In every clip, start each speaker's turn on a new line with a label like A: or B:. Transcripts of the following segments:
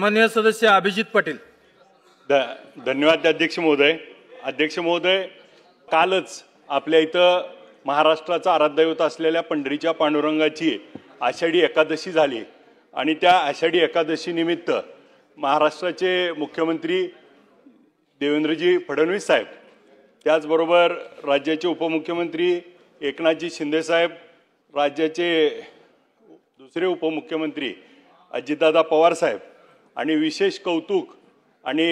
A: सन्माननीय सदस्य अभिजित पाटील।
B: धन्यवाद अध्यक्ष महोदय। अध्यक्ष महोदय, कालच आपल्या इथं महाराष्ट्राचा आराध्यदैवत असलेल्या पंढरीच्या पांडुरंगाची आषाढी एकादशी झाली आणि त्या आषाढी एकादशी निमित्त महाराष्ट्राचे मुख्यमंत्री देवेंद्रजी फडणवीस साहेब, त्याचबरोबर राज्याचे उपमुख्यमंत्री एकनाथजी शिंदे साहेब, राज्याचे दुसरे उपमुख्यमंत्री अजितदादा पवार साहेब आणि विशेष कौतुक आणि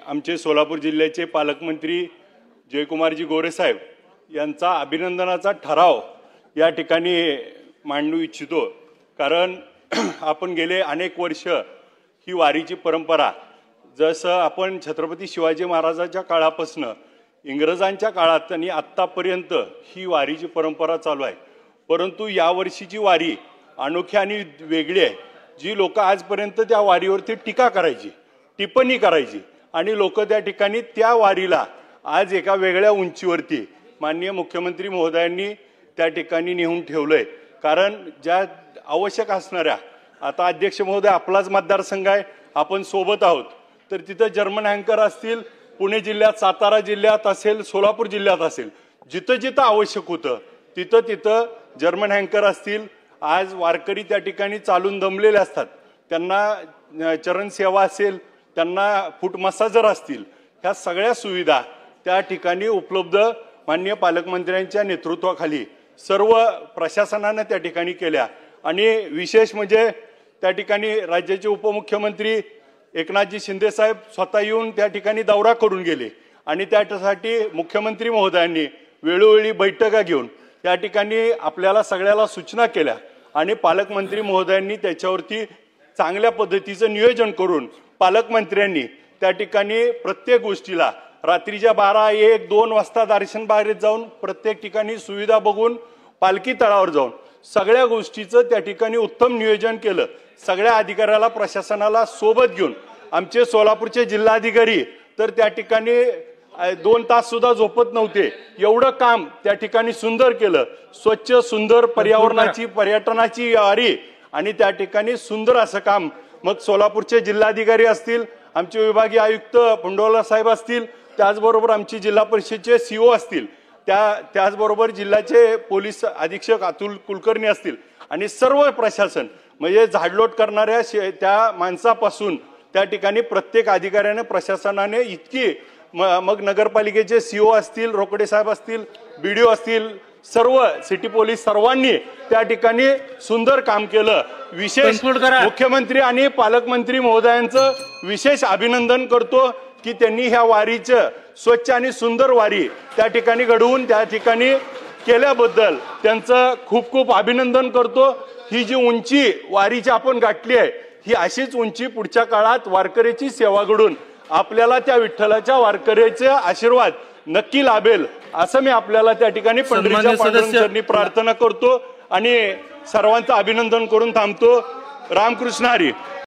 B: आमचे सोलापूर जिल्ह्याचे पालकमंत्री जयकुमारजी गोरे साहेब यांचा अभिनंदनाचा ठराव या ठिकाणी मांडू इच्छितो। कारण आपण गेले अनेक वर्ष ही वारीची परंपरा, जसं आपण छत्रपती शिवाजी महाराजांच्या काळापासून इंग्रजांच्या काळात आणि आत्तापर्यंत ही वारीची परंपरा चालू आहे। परंतु यावर्षीची वारी अनोखी आणि वेगळी आहे। जी लोक आजपर्यंत त्या वारीवरती टीका करायची, टिप्पणी करायची आणि लोक त्या ठिकाणी त्या वारीला आज एका वेगळ्या उंचीवरती माननीय मुख्यमंत्री महोदयांनी त्या ठिकाणी नेऊन ठेवलंय। कारण ज्या आवश्यक असणाऱ्या, आता अध्यक्ष महोदय आपलाच मतदारसंघ आहे, आपण सोबत आहोत, तर तिथं जर्मन हँकर असतील, पुणे जिल्ह्यात, सातारा जिल्ह्यात असेल, सोलापूर जिल्ह्यात असेल, जिथं जिथं आवश्यक होतं तिथं तिथं जर्मन हँकर असतील। आज वारकरी त्या ठिकाणी चालून दमलेले असतात, त्यांना चरण सेवा असेल, त्यांना फूट मसाजर असतील, ह्या सगळ्या सुविधा त्या ठिकाणी उपलब्ध माननीय पालकमंत्र्यांच्या नेतृत्वाखाली सर्व प्रशासनाने त्या ठिकाणी केल्या। आणि विशेष म्हणजे त्या ठिकाणी राज्याचे उपमुख्यमंत्री एकनाथजी शिंदे साहेब स्वतः येऊन त्या ठिकाणी दौरा करून गेले आणि त्यासाठी मुख्यमंत्री महोदयांनी वेळोवेळी बैठका घेऊन त्या ठिकाणी आपल्याला सगळ्याला सूचना केल्या आणि पालकमंत्री महोदयांनी त्याच्यावरती चांगल्या पद्धतीचं नियोजन करून पालकमंत्र्यांनी त्या ठिकाणी प्रत्येक गोष्टीला रात्रीच्या 12, 1, 2 वाजता दर्शन बाहेर जाऊन प्रत्येक ठिकाणी सुविधा बघून पालखी तळावर जाऊन सगळ्या गोष्टीचं त्या ठिकाणी उत्तम नियोजन केलं। सगळ्या अधिकाऱ्याला, प्रशासनाला सोबत घेऊन आमचे सोलापूरचे जिल्हाधिकारी तर त्या ठिकाणी 2 तास सुद्धा झोपत नव्हते, एवढं काम त्या ठिकाणी सुंदर केलं। स्वच्छ सुंदर पर्यावरणाची, पर्यटनाची वारी आणि त्या ठिकाणी सुंदर असं काम मग सोलापूरचे जिल्हाधिकारी असतील, आमचे विभागीय आयुक्त पुंडोला साहेब असतील, त्याचबरोबर आमची जिल्हा परिषदेचे सीओ असतील, त्याचबरोबर जिल्ह्याचे पोलीस अधीक्षक अतुल कुलकर्णी असतील आणि सर्व प्रशासन म्हणजे झाडलोट करणाऱ्या त्या माणसापासून त्या ठिकाणी प्रत्येक अधिकाऱ्याने, प्रशासनाने इतकी, मग नगरपालिकेचे सीओ असतील, रोकडे साहेब असतील, बीडीओ असतील, सर्व सिटी पोलीस सर्वांनी त्या ठिकाणी सुंदर काम केलं। विशेष मुख्यमंत्री आणि पालकमंत्री महोदयांचं विशेष अभिनंदन करतो की त्यांनी ह्या वारीचं स्वच्छ आणि सुंदर वारी त्या ठिकाणी घडवून त्या ठिकाणी केल्याबद्दल त्यांचं खूप खूप अभिनंदन करतो। ही जी उंची वारीची आपण गाठली आहे, ही अशीच उंची पुढच्या काळात वारकऱ्याची सेवा घडून आपल्याला त्या विठ्ठलाच्या वारकऱ्याचे आशीर्वाद नक्की लाभेल असं मी आपल्याला त्या ठिकाणी पंढरीच्या पांडुरंगाचरणी प्रार्थना करतो आणि सर्वांचं अभिनंदन करून थांबतो। रामकृष्ण हरी।